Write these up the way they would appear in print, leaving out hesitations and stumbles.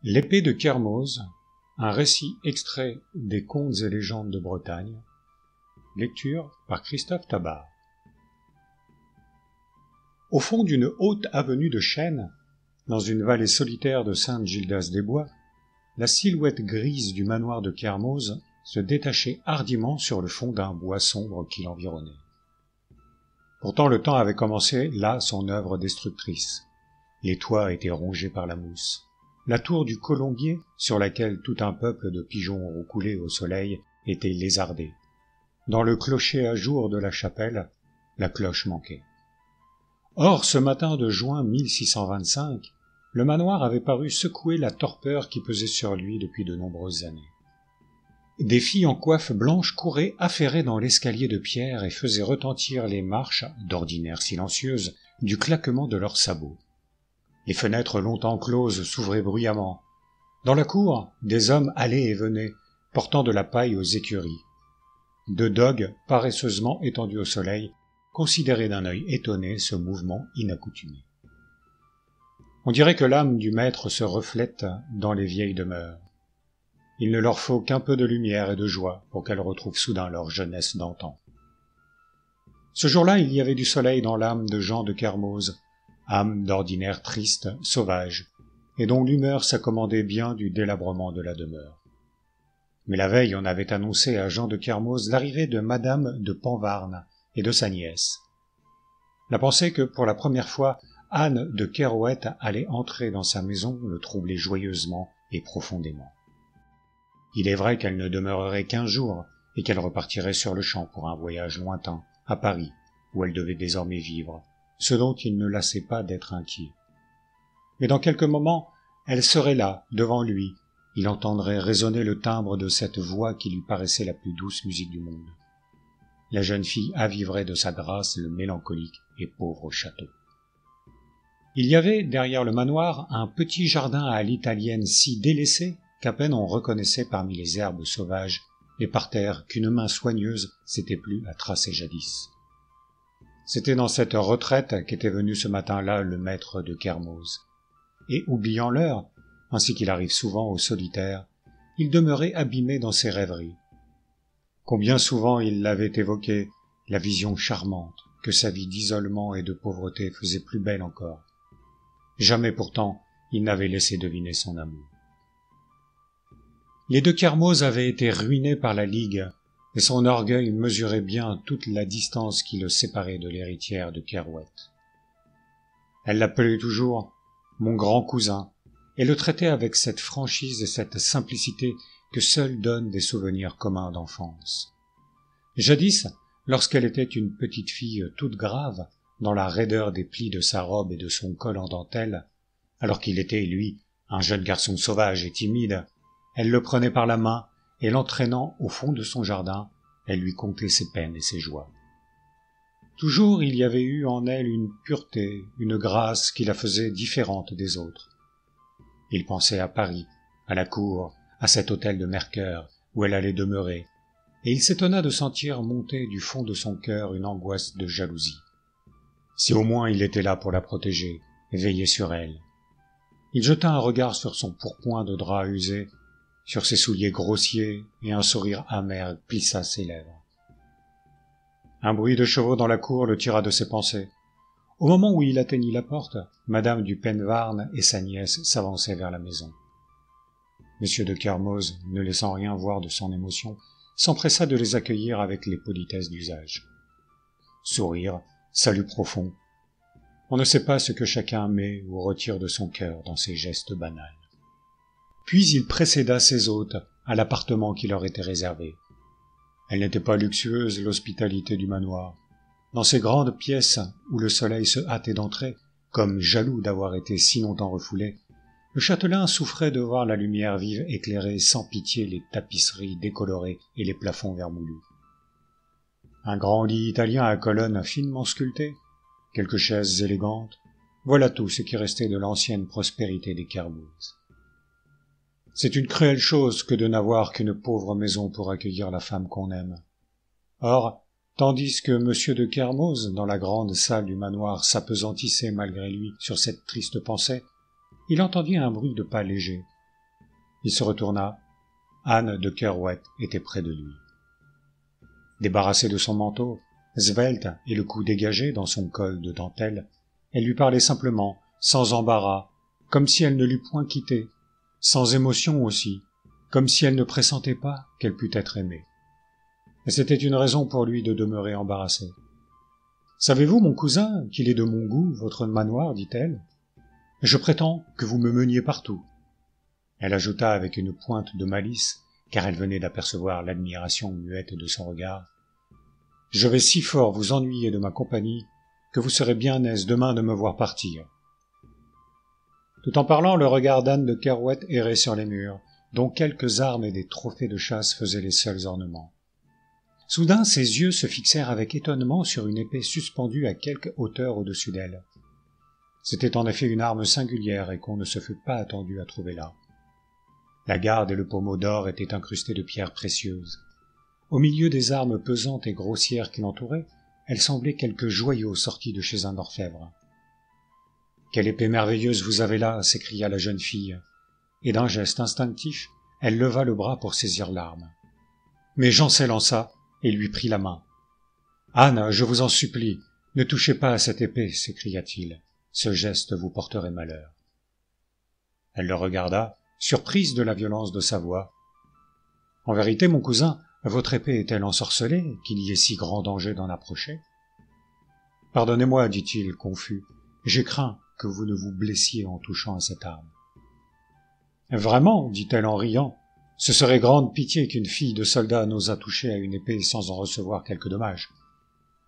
L'épée de Kermoz, un récit extrait des Contes et légendes de Bretagne, lecture par Christophe Tabar. Au fond d'une haute avenue de chênes, dans une vallée solitaire de Sainte-Gildas-des-Bois, la silhouette grise du manoir de Kermoz se détachait hardiment sur le fond d'un bois sombre qui l'environnait. Pourtant le temps avait commencé là son œuvre destructrice. Les toits étaient rongés par la mousse. La tour du colombier, sur laquelle tout un peuple de pigeons roucoulés au soleil, était lézardée. Dans le clocher à jour de la chapelle, la cloche manquait. Or, ce matin de juin 1625, le manoir avait paru secouer la torpeur qui pesait sur lui depuis de nombreuses années. Des filles en coiffe blanche couraient affairées dans l'escalier de pierre et faisaient retentir les marches, d'ordinaire silencieuses, du claquement de leurs sabots. Les fenêtres longtemps closes s'ouvraient bruyamment. Dans la cour, des hommes allaient et venaient, portant de la paille aux écuries. Deux dogues, paresseusement étendus au soleil, considéraient d'un œil étonné ce mouvement inaccoutumé. On dirait que l'âme du maître se reflète dans les vieilles demeures. Il ne leur faut qu'un peu de lumière et de joie pour qu'elles retrouvent soudain leur jeunesse d'antan. Ce jour-là, il y avait du soleil dans l'âme de Jean de Kermoz, âme d'ordinaire triste, sauvage, et dont l'humeur s'accommodait bien du délabrement de la demeure. Mais la veille, on avait annoncé à Jean de Kermoz l'arrivée de Madame de Panvarne et de sa nièce. La pensée que, pour la première fois, Anne de Kerouette allait entrer dans sa maison le troublait joyeusement et profondément. Il est vrai qu'elle ne demeurerait qu'15 jours et qu'elle repartirait sur le champ pour un voyage lointain, à Paris, où elle devait désormais vivre, ce dont il ne lassait pas d'être inquiet. Mais dans quelques moments, elle serait là, devant lui. Il entendrait résonner le timbre de cette voix qui lui paraissait la plus douce musique du monde. La jeune fille aviverait de sa grâce le mélancolique et pauvre château. Il y avait, derrière le manoir, un petit jardin à l'italienne si délaissé qu'à peine on reconnaissait parmi les herbes sauvages les parterres qu'une main soigneuse s'était plu à tracer jadis. C'était dans cette retraite qu'était venu ce matin-là le maître de Kermoz. Et, oubliant l'heure, ainsi qu'il arrive souvent aux solitaires, il demeurait abîmé dans ses rêveries. Combien souvent il l'avait évoqué, la vision charmante que sa vie d'isolement et de pauvreté faisait plus belle encore. Jamais pourtant il n'avait laissé deviner son amour. Les deux Kermoz avaient été ruinés par la Ligue, et son orgueil mesurait bien toute la distance qui le séparait de l'héritière de Kerouette. Elle l'appelait toujours « mon grand cousin », et le traitait avec cette franchise et cette simplicité que seuls donnent des souvenirs communs d'enfance. Jadis, lorsqu'elle était une petite fille toute grave, dans la raideur des plis de sa robe et de son col en dentelle, alors qu'il était, lui, un jeune garçon sauvage et timide, elle le prenait par la main, et l'entraînant au fond de son jardin, elle lui contait ses peines et ses joies. Toujours il y avait eu en elle une pureté, une grâce qui la faisait différente des autres. Il pensait à Paris, à la cour, à cet hôtel de Mercœur, où elle allait demeurer, et il s'étonna de sentir monter du fond de son cœur une angoisse de jalousie. Si au moins il était là pour la protéger, et veiller sur elle. Il jeta un regard sur son pourpoint de drap usé, sur ses souliers grossiers, et un sourire amer plissa ses lèvres. Un bruit de chevaux dans la cour le tira de ses pensées. Au moment où il atteignit la porte, Madame du Penvarne et sa nièce s'avançaient vers la maison. Monsieur de Kermoz, ne laissant rien voir de son émotion, s'empressa de les accueillir avec les politesses d'usage. Sourire, salut profond. On ne sait pas ce que chacun met ou retire de son cœur dans ces gestes banals. Puis il précéda ses hôtes à l'appartement qui leur était réservé. Elle n'était pas luxueuse, l'hospitalité du manoir. Dans ces grandes pièces où le soleil se hâtait d'entrer, comme jaloux d'avoir été si longtemps refoulé, le châtelain souffrait de voir la lumière vive éclairer sans pitié les tapisseries décolorées et les plafonds vermoulus. Un grand lit italien à colonnes finement sculptées, quelques chaises élégantes, voilà tout ce qui restait de l'ancienne prospérité des Kermoz. C'est une cruelle chose que de n'avoir qu'une pauvre maison pour accueillir la femme qu'on aime. Or, tandis que M. de Kermoz, dans la grande salle du manoir, s'apesantissait malgré lui sur cette triste pensée, il entendit un bruit de pas légers, Il se retourna. Anne de Kerouet était près de lui. Débarrassée de son manteau, svelte et le cou dégagé dans son col de dentelle, elle lui parlait simplement, sans embarras, comme si elle ne l'eût point quitté, sans émotion aussi, comme si elle ne pressentait pas qu'elle pût être aimée. Et c'était une raison pour lui de demeurer embarrassé. « Savez-vous, mon cousin, qu'il est de mon goût, votre manoir, dit-elle. Je prétends que vous me meniez partout. » Elle ajouta avec une pointe de malice, car elle venait d'apercevoir l'admiration muette de son regard. « Je vais si fort vous ennuyer de ma compagnie que vous serez bien aise demain de me voir partir. » Tout en parlant, le regard d'Anne de Kerouet errait sur les murs, dont quelques armes et des trophées de chasse faisaient les seuls ornements. Soudain, ses yeux se fixèrent avec étonnement sur une épée suspendue à quelque hauteur au-dessus d'elle. C'était en effet une arme singulière et qu'on ne se fût pas attendu à trouver là. La garde et le pommeau d'or étaient incrustés de pierres précieuses. Au milieu des armes pesantes et grossières qui l'entouraient, elle semblait quelque joyau sorti de chez un orfèvre. « Quelle épée merveilleuse vous avez là !» s'écria la jeune fille, et d'un geste instinctif, elle leva le bras pour saisir l'arme. Mais Jean s'élança et lui prit la main. « Anne, je vous en supplie, ne touchez pas à cette épée, s'écria-t-il. Ce geste vous porterait malheur. » Elle le regarda, surprise de la violence de sa voix. « En vérité, mon cousin, votre épée est-elle ensorcelée, qu'il y ait si grand danger d'en approcher ?»« Pardonnez-moi, dit-il, confus, j'ai craint que vous ne vous blessiez en touchant à cette arme. »« Vraiment, dit-elle en riant, ce serait grande pitié qu'une fille de soldat n'osât toucher à une épée sans en recevoir quelque dommage.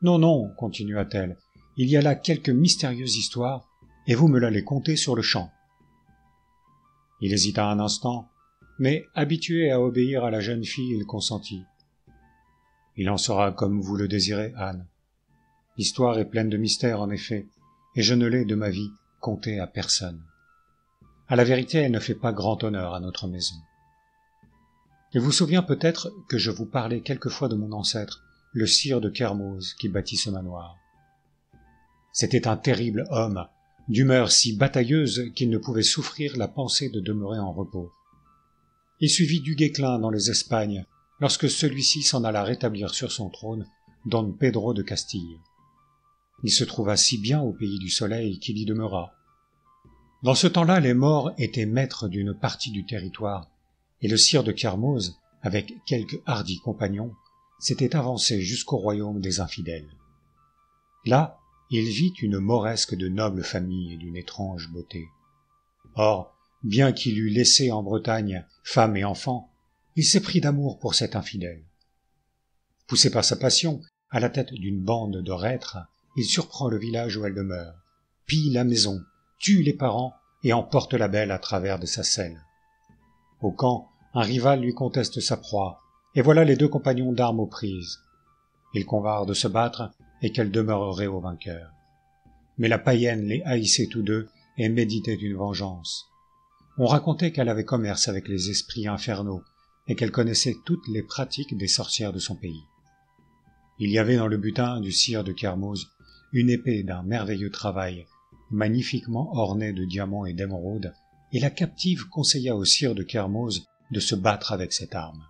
Non, non, continua-t-elle, il y a là quelque mystérieuse histoire, et vous me l'allez conter sur le champ. » Il hésita un instant, mais, habitué à obéir à la jeune fille, il consentit. « Il en sera comme vous le désirez, Anne. L'histoire est pleine de mystères, en effet, et je ne l'ai, de ma vie, contée à personne. À la vérité, elle ne fait pas grand honneur à notre maison. Il vous souvient peut-être que je vous parlais quelquefois de mon ancêtre, le sire de Kermoz, qui bâtit ce manoir. C'était un terrible homme, d'humeur si batailleuse qu'il ne pouvait souffrir la pensée de demeurer en repos. Il suivit du Guesclin dans les Espagnes, lorsque celui-ci s'en alla rétablir sur son trône Don Pedro de Castille. Il se trouva si bien au pays du soleil qu'il y demeura. Dans ce temps-là, les Maures étaient maîtres d'une partie du territoire, et le sire de Kermoz, avec quelques hardis compagnons, s'était avancé jusqu'au royaume des infidèles. Là, il vit une mauresque de noble famille et d'une étrange beauté. Or, bien qu'il eût laissé en Bretagne femme et enfants, il s'est pris d'amour pour cette infidèle. Poussé par sa passion, à la tête d'une bande de reîtres, il surprend le village où elle demeure, pille la maison, tue les parents et emporte la belle à travers de sa selle. Au camp, un rival lui conteste sa proie, et voilà les deux compagnons d'armes aux prises. Ils convinrent de se battre et qu'elle demeurerait au vainqueur. Mais la païenne les haïssait tous deux et méditait une vengeance. On racontait qu'elle avait commerce avec les esprits infernaux et qu'elle connaissait toutes les pratiques des sorcières de son pays. Il y avait dans le butin du sire de Kermoz une épée d'un merveilleux travail, magnifiquement ornée de diamants et d'émeraudes, et la captive conseilla au sire de Kermoz de se battre avec cette arme.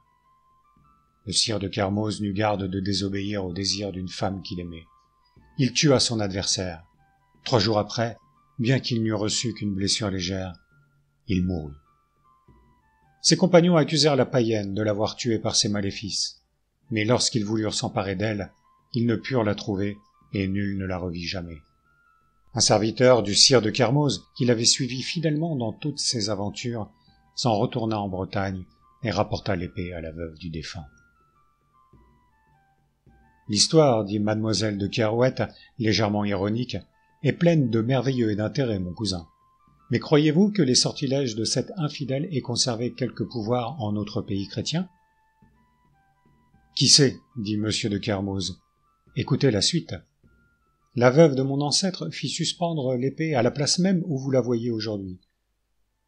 Le sire de Kermoz n'eut garde de désobéir au désir d'une femme qu'il aimait. Il tua son adversaire. 3 jours après, bien qu'il n'eût reçu qu'une blessure légère, il mourut. Ses compagnons accusèrent la païenne de l'avoir tué par ses maléfices, mais lorsqu'ils voulurent s'emparer d'elle, ils ne purent la trouver et nul ne la revit jamais. Un serviteur du sire de Kermoz, qui l'avait suivi fidèlement dans toutes ses aventures, s'en retourna en Bretagne et rapporta l'épée à la veuve du défunt. L'histoire, dit mademoiselle de Kerouet, légèrement ironique, est pleine de merveilleux et d'intérêt, mon cousin. Mais croyez-vous que les sortilèges de cette infidèle aient conservé quelque pouvoir en notre pays chrétien? Qui sait, dit monsieur de Kermoz. Écoutez la suite. La veuve de mon ancêtre fit suspendre l'épée à la place même où vous la voyez aujourd'hui.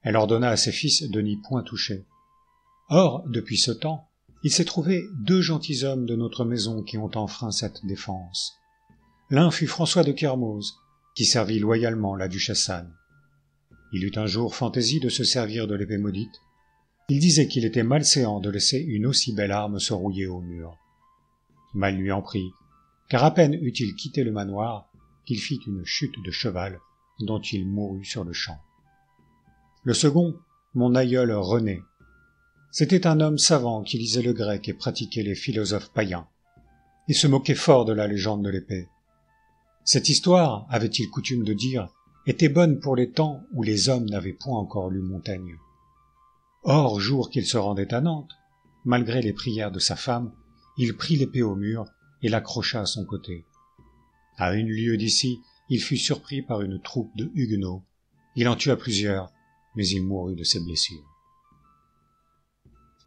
Elle ordonna à ses fils de n'y point toucher. Or, depuis ce temps, il s'est trouvé 2 gentilshommes de notre maison qui ont enfreint cette défense. L'un fut François de Kermoz, qui servit loyalement la duchesse Anne. Il eut un jour fantaisie de se servir de l'épée maudite. Il disait qu'il était malséant de laisser une aussi belle arme se rouiller au mur. Mal lui en prit, car à peine eut-il quitté le manoir qu'il fit une chute de cheval dont il mourut sur le champ. Le second, mon aïeul René. C'était un homme savant qui lisait le grec et pratiquait les philosophes païens. Il se moquait fort de la légende de l'épée. Cette histoire, avait-il coutume de dire, était bonne pour les temps où les hommes n'avaient point encore lu Montaigne. Or, jour qu'il se rendait à Nantes, malgré les prières de sa femme, il prit l'épée au mur et l'accrocha à son côté. À 1 lieue d'ici, il fut surpris par une troupe de huguenots. Il en tua plusieurs, mais il mourut de ses blessures.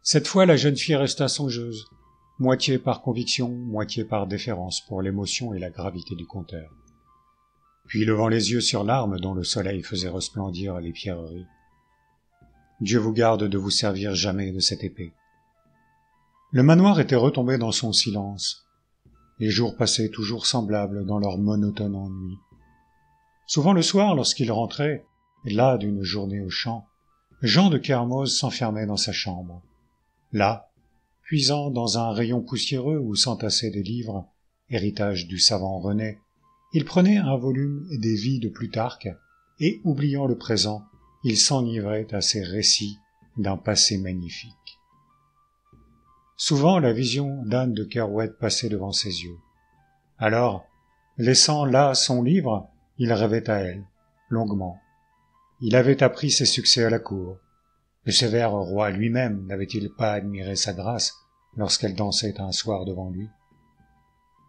Cette fois, la jeune fille resta songeuse, moitié par conviction, moitié par déférence pour l'émotion et la gravité du conteur. Puis, levant les yeux sur l'arme dont le soleil faisait resplendir les pierreries, « Dieu vous garde de vous servir jamais de cette épée. » Le manoir était retombé dans son silence. Les jours passaient toujours semblables dans leur monotone ennui. Souvent le soir, lorsqu'il rentrait, las d'une journée au champ, Jean de Kermoz s'enfermait dans sa chambre. Là, puisant dans un rayon poussiéreux où s'entassaient des livres, héritage du savant René, il prenait un volume des Vies de Plutarque et, oubliant le présent, il s'enivrait à ces récits d'un passé magnifique. Souvent la vision d'Anne de Kerouet passait devant ses yeux. Alors, laissant là son livre, il rêvait à elle, longuement. Il avait appris ses succès à la cour. Le sévère roi lui-même n'avait-il pas admiré sa grâce lorsqu'elle dansait un soir devant lui?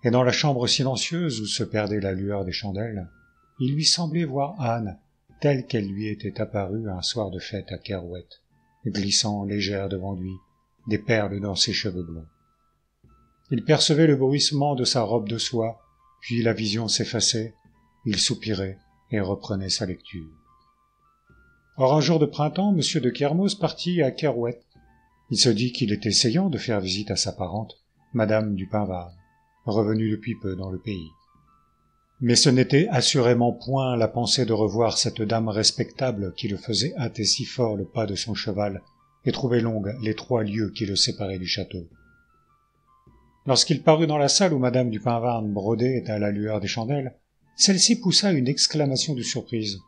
Et dans la chambre silencieuse où se perdait la lueur des chandelles, il lui semblait voir Anne telle qu'elle lui était apparue un soir de fête à Kerouet, glissant légère devant lui, des perles dans ses cheveux blonds. Il percevait le bruissement de sa robe de soie, puis la vision s'effaçait, il soupirait et reprenait sa lecture. Or un jour de printemps, M. de Kermoz partit à Kerouet. Il se dit qu'il était essayant de faire visite à sa parente, Madame du Pinvarde, revenue depuis peu dans le pays. Mais ce n'était assurément point la pensée de revoir cette dame respectable qui le faisait hâter si fort le pas de son cheval et trouver longues les 3 lieues qui le séparaient du château. Lorsqu'il parut dans la salle où Madame du Pinvarde brodait à la lueur des chandelles, celle-ci poussa une exclamation de surprise.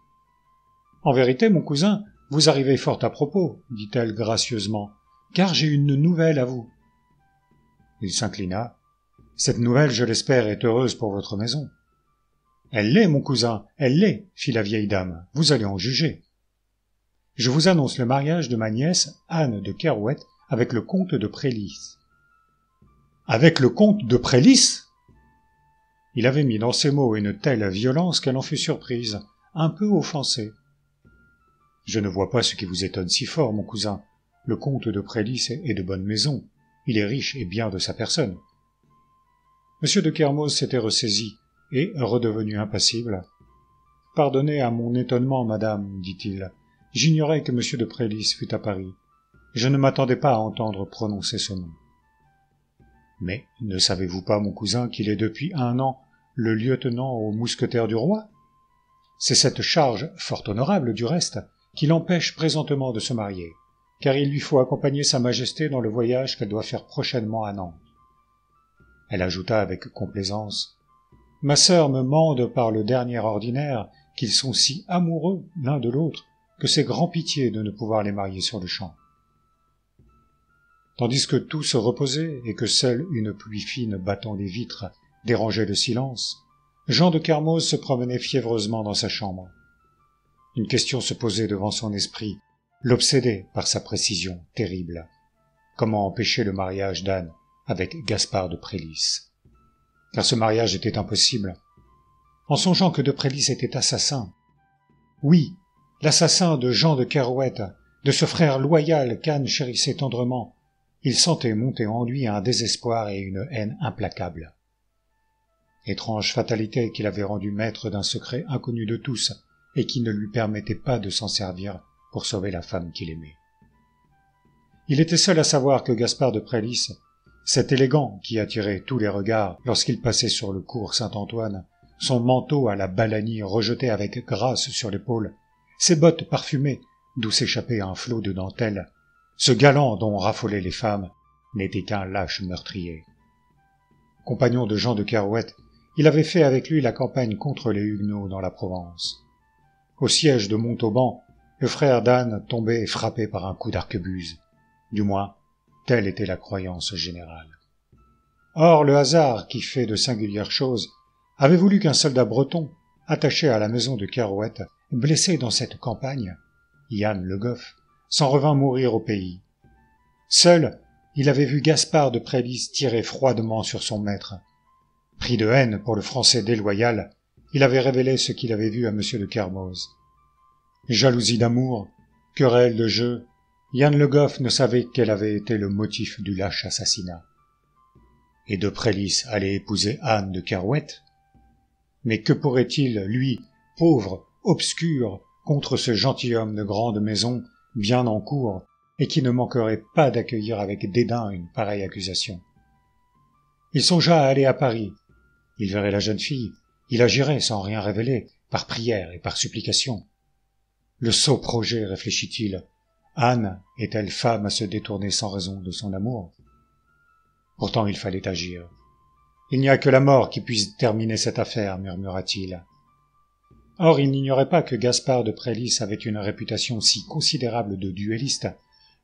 « En vérité, mon cousin, vous arrivez fort à propos, dit-elle gracieusement, car j'ai une nouvelle à vous. » Il s'inclina. « Cette nouvelle, je l'espère, est heureuse pour votre maison. »« Elle l'est, mon cousin, elle l'est, fit la vieille dame, vous allez en juger. Je vous annonce le mariage de ma nièce, Anne de Kerouet, avec le comte de Prélis. »« Avec le comte de Prélis ?» Il avait mis dans ces mots une telle violence qu'elle en fut surprise, un peu offensée. « Je ne vois pas ce qui vous étonne si fort, mon cousin. Le comte de Prélis est de bonne maison. Il est riche et bien de sa personne. » M. de Kermoz s'était ressaisi, et, redevenu impassible, « Pardonnez à mon étonnement, madame, dit-il. J'ignorais que M. de Prélis fût à Paris. Je ne m'attendais pas à entendre prononcer ce nom. »« Mais ne savez-vous pas, mon cousin, qu'il est depuis 1 an le lieutenant aux mousquetaires du roi? C'est cette charge, fort honorable du reste, qui l'empêche présentement de se marier, car il lui faut accompagner sa majesté dans le voyage qu'elle doit faire prochainement à Nantes. » Elle ajouta avec complaisance, « Ma sœur me mande par le dernier ordinaire qu'ils sont si amoureux l'un de l'autre que c'est grand pitié de ne pouvoir les marier sur le champ. » Tandis que tout se reposait et que seule une pluie fine battant les vitres dérangeait le silence, Jean de Kermoz se promenait fiévreusement dans sa chambre. Une question se posait devant son esprit, l'obsédait par sa précision terrible. Comment empêcher le mariage d'Anne avec Gaspard de Prélis? Car ce mariage était impossible. En songeant que de Prélis était assassin. Oui, l'assassin de Jean de Kerouet, de ce frère loyal qu'Anne chérissait tendrement, il sentait monter en lui un désespoir et une haine implacables. Étrange fatalité qu'il avait rendu maître d'un secret inconnu de tous et qui ne lui permettait pas de s'en servir pour sauver la femme qu'il aimait. Il était seul à savoir que Gaspard de Prélis, cet élégant qui attirait tous les regards lorsqu'il passait sur le cours Saint-Antoine, son manteau à la balanie rejeté avec grâce sur l'épaule, ses bottes parfumées d'où s'échappait un flot de dentelle, Ce galant dont raffolaient les femmes n'était qu'un lâche meurtrier. Compagnon de Jean de Kerouette, il avait fait avec lui la campagne contre les Huguenots dans la Provence. Au siège de Montauban, le frère d'Anne tombait frappé par un coup d'arquebuse. Du moins, telle était la croyance générale. Or, le hasard, qui fait de singulières choses, avait voulu qu'un soldat breton, attaché à la maison de Kerouette, blessé dans cette campagne, Yann Le Goff, s'en revint mourir au pays. Seul, il avait vu Gaspard de Prélis tirer froidement sur son maître. Pris de haine pour le Français déloyal, il avait révélé ce qu'il avait vu à M. de Kermoz. Jalousie d'amour, querelle de jeu, Yann Le Goff ne savait quel avait été le motif du lâche assassinat. Et de Prélis allait épouser Anne de Kerouette? Mais que pourrait-il, lui, pauvre, obscur, contre ce gentilhomme de grande maison, bien en cour, et qui ne manquerait pas d'accueillir avec dédain une pareille accusation? Il songea à aller à Paris. Il verrait la jeune fille, il agirait sans rien révéler, par prière et par supplication. Le sot projet, réfléchit-il. Anne est-elle femme à se détourner sans raison de son amour? Pourtant il fallait agir. Il n'y a que la mort qui puisse terminer cette affaire, murmura-t-il. Or il n'ignorait pas que Gaspard de Prélis avait une réputation si considérable de duelliste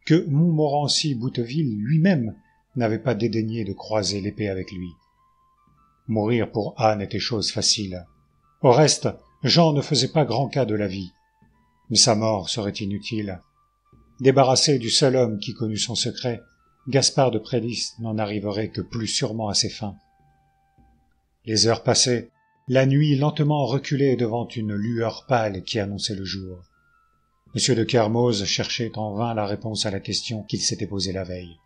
que Montmorency-Bouteville lui-même n'avait pas dédaigné de croiser l'épée avec lui. Mourir pour Anne était chose facile. Au reste, Jean ne faisait pas grand cas de la vie. Mais sa mort serait inutile. Débarrassé du seul homme qui connût son secret, Gaspard de Prélis n'en arriverait que plus sûrement à ses fins. Les heures passaient, la nuit lentement reculait devant une lueur pâle qui annonçait le jour. M. de Kermoz cherchait en vain la réponse à la question qu'il s'était posée la veille.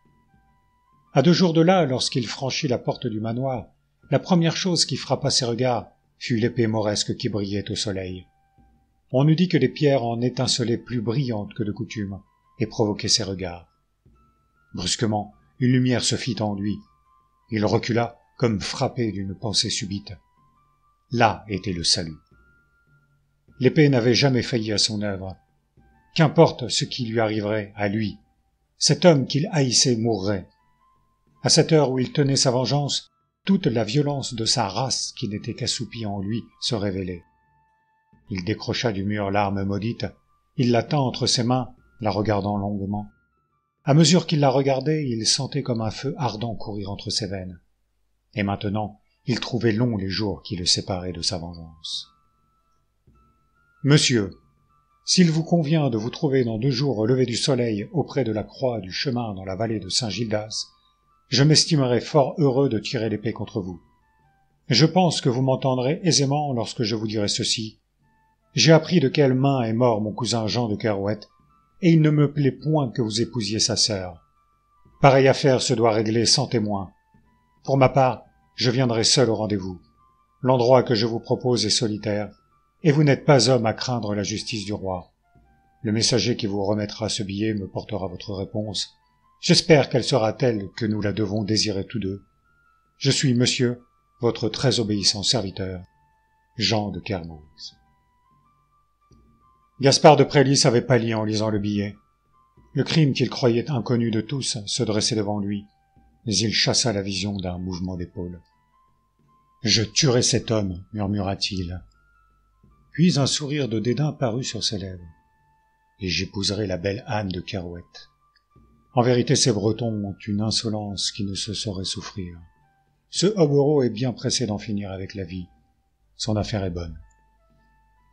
À 2 jours de là, lorsqu'il franchit la porte du manoir, la première chose qui frappa ses regards fut l'épée mauresque qui brillait au soleil. On eût dit que les pierres en étincelaient plus brillantes que de coutume, et provoquaient ses regards. Brusquement, une lumière se fit en lui. Il recula, comme frappé d'une pensée subite. Là était le salut. L'épée n'avait jamais failli à son œuvre. Qu'importe ce qui lui arriverait à lui. Cet homme qu'il haïssait mourrait. À cette heure où il tenait sa vengeance, toute la violence de sa race qui n'était qu'assoupie en lui se révélait. Il décrocha du mur l'arme maudite, il la tint entre ses mains, la regardant longuement. À mesure qu'il la regardait, il sentait comme un feu ardent courir entre ses veines. Et maintenant, il trouvait longs les jours qui le séparaient de sa vengeance. « Monsieur, s'il vous convient de vous trouver dans 2 jours au lever du soleil auprès de la croix du chemin dans la vallée de Saint-Gildas, je m'estimerai fort heureux de tirer l'épée contre vous. Je pense que vous m'entendrez aisément lorsque je vous dirai ceci. J'ai appris de quelle main est mort mon cousin Jean de Kerouette, et il ne me plaît point que vous épousiez sa sœur. Pareille affaire se doit régler sans témoin. Pour ma part, je viendrai seul au rendez-vous. L'endroit que je vous propose est solitaire, et vous n'êtes pas homme à craindre la justice du roi. Le messager qui vous remettra ce billet me portera votre réponse. J'espère qu'elle sera telle que nous la devons désirer tous deux. Je suis, monsieur, votre très obéissant serviteur, Jean de Kermoz. Gaspard de Prélis avait pâli en lisant le billet. Le crime qu'il croyait inconnu de tous se dressait devant lui, mais il chassa la vision d'un mouvement d'épaule. « Je tuerai cet homme, murmura-t-il. Puis un sourire de dédain parut sur ses lèvres. « Et j'épouserai la belle Anne de Kerouette. En vérité, ces Bretons ont une insolence qui ne se saurait souffrir. Ce hobereau est bien pressé d'en finir avec la vie. Son affaire est bonne. »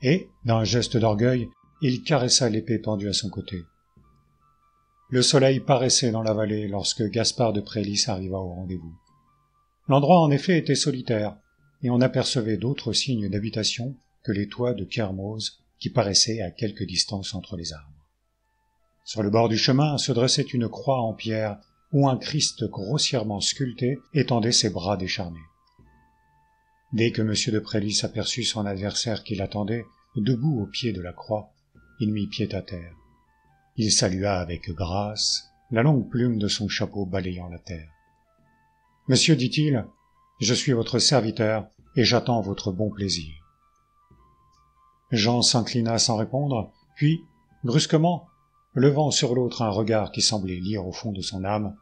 Et, d'un geste d'orgueil, il caressa l'épée pendue à son côté. Le soleil paraissait dans la vallée lorsque Gaspard de Prélis arriva au rendez-vous. L'endroit en effet était solitaire, et on apercevait d'autres signes d'habitation que les toits de Kermoz qui paraissaient à quelque distance entre les arbres. Sur le bord du chemin se dressait une croix en pierre où un Christ grossièrement sculpté étendait ses bras décharnés. Dès que M. de Prélis aperçut son adversaire qui l'attendait, debout au pied de la croix, il mit pied à terre. Il salua avec grâce, la longue plume de son chapeau balayant la terre. « Monsieur, dit-il, je suis votre serviteur et j'attends votre bon plaisir. » Jean s'inclina sans répondre, puis, brusquement, levant sur l'autre un regard qui semblait lire au fond de son âme.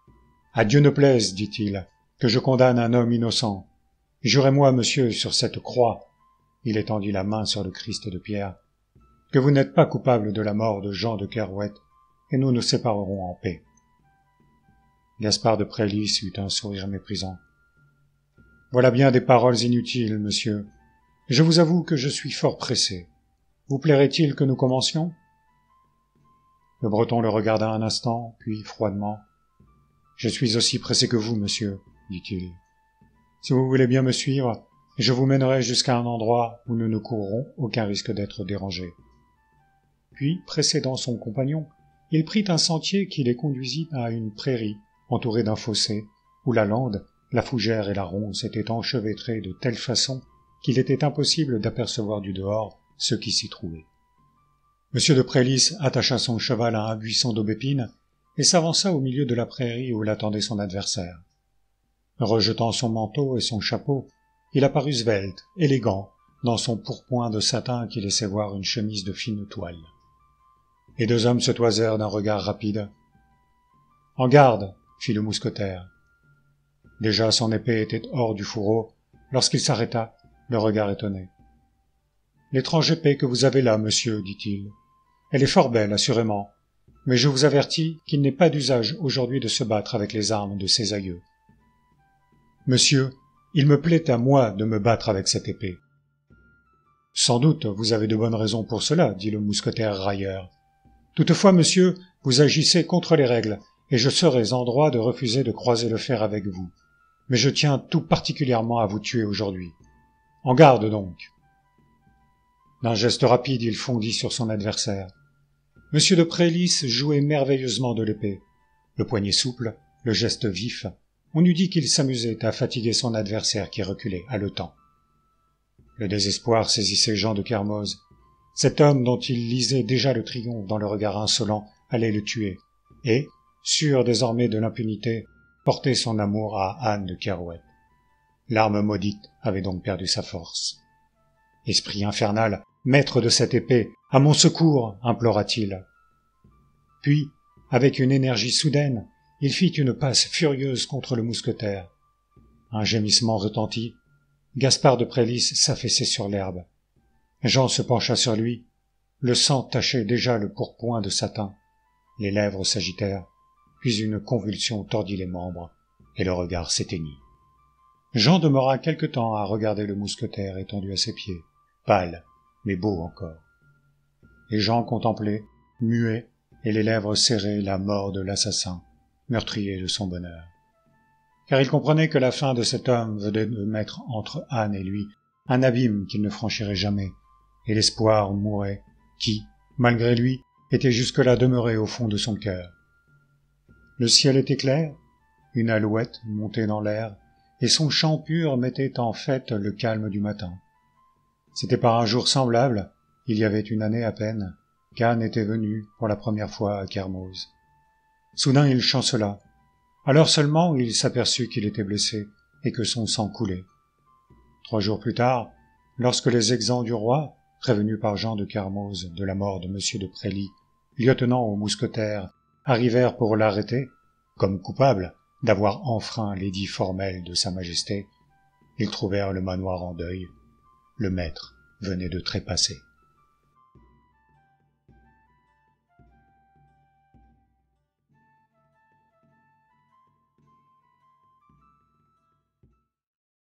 « À Dieu ne plaise, dit-il, que je condamne un homme innocent. Jurez-moi, monsieur, sur cette croix, il étendit la main sur le Christ de pierre, que vous n'êtes pas coupable de la mort de Jean de Kerouette, et nous nous séparerons en paix. » Gaspard de Prélis eut un sourire méprisant. « Voilà bien des paroles inutiles, monsieur. Je vous avoue que je suis fort pressé. Vous plairait-il que nous commencions ?» Le Breton le regarda un instant, puis froidement. « Je suis aussi pressé que vous, monsieur, dit-il. Si vous voulez bien me suivre, je vous mènerai jusqu'à un endroit où nous ne courrons aucun risque d'être dérangés. » Puis, précédant son compagnon, il prit un sentier qui les conduisit à une prairie entourée d'un fossé, où la lande, la fougère et la ronce étaient enchevêtrées de telle façon qu'il était impossible d'apercevoir du dehors ceux qui s'y trouvaient. Monsieur de Prélis attacha son cheval à un buisson d'aubépine et s'avança au milieu de la prairie où l'attendait son adversaire. Rejetant son manteau et son chapeau, il apparut svelte, élégant, dans son pourpoint de satin qui laissait voir une chemise de fine toile. Les deux hommes se toisèrent d'un regard rapide. « En garde !» fit le mousquetaire. Déjà son épée était hors du fourreau lorsqu'il s'arrêta, le regard étonné. « L'étrange épée que vous avez là, monsieur, dit-il. Elle est fort belle, assurément, mais je vous avertis qu'il n'est pas d'usage aujourd'hui de se battre avec les armes de ses aïeux. Monsieur, il me plaît à moi de me battre avec cette épée. »« Sans doute, vous avez de bonnes raisons pour cela, dit le mousquetaire railleur. Toutefois, monsieur, vous agissez contre les règles, et je serais en droit de refuser de croiser le fer avec vous. Mais je tiens tout particulièrement à vous tuer aujourd'hui. En garde donc !» D'un geste rapide, il fondit sur son adversaire. Monsieur de Prélis jouait merveilleusement de l'épée. Le poignet souple, le geste vif, on eût dit qu'il s'amusait à fatiguer son adversaire qui reculait, haletant. Le désespoir saisissait Jean de Kermoz. Cet homme dont il lisait déjà le triomphe dans le regard insolent allait le tuer, et, sûr désormais de l'impunité, portait son amour à Anne de Kerouette. L'arme maudite avait donc perdu sa force. « Esprit infernal, maître de cette épée, à mon secours !» implora-t-il. Puis, avec une énergie soudaine, il fit une passe furieuse contre le mousquetaire. Un gémissement retentit. Gaspard de Prélis s'affaissait sur l'herbe. Jean se pencha sur lui. Le sang tachait déjà le pourpoint de satin. Les lèvres s'agitèrent, puis une convulsion tordit les membres, et le regard s'éteignit. Jean demeura quelque temps à regarder le mousquetaire étendu à ses pieds, pâle, mais beau encore. Et Jean contemplait, muet, et les lèvres serrées, la mort de l'assassin, meurtrier de son bonheur. Car il comprenait que la fin de cet homme venait de mettre entre Anne et lui un abîme qu'il ne franchirait jamais, et l'espoir mourait, qui, malgré lui, était jusque-là demeuré au fond de son cœur. Le ciel était clair, une alouette montait dans l'air, et son chant pur mettait en fête le calme du matin. C'était par un jour semblable, il y avait une année à peine, qu'Anne était venue pour la première fois à Kermoz. Soudain il chancela. Alors seulement il s'aperçut qu'il était blessé et que son sang coulait. 3 jours plus tard, lorsque les exempts du roi, prévenus par Jean de Kermoz de la mort de monsieur de Prélis, lieutenant aux mousquetaires, arrivèrent pour l'arrêter, comme coupable d'avoir enfreint l'édit formel de sa majesté, ils trouvèrent le manoir en deuil. Le maître venait de trépasser.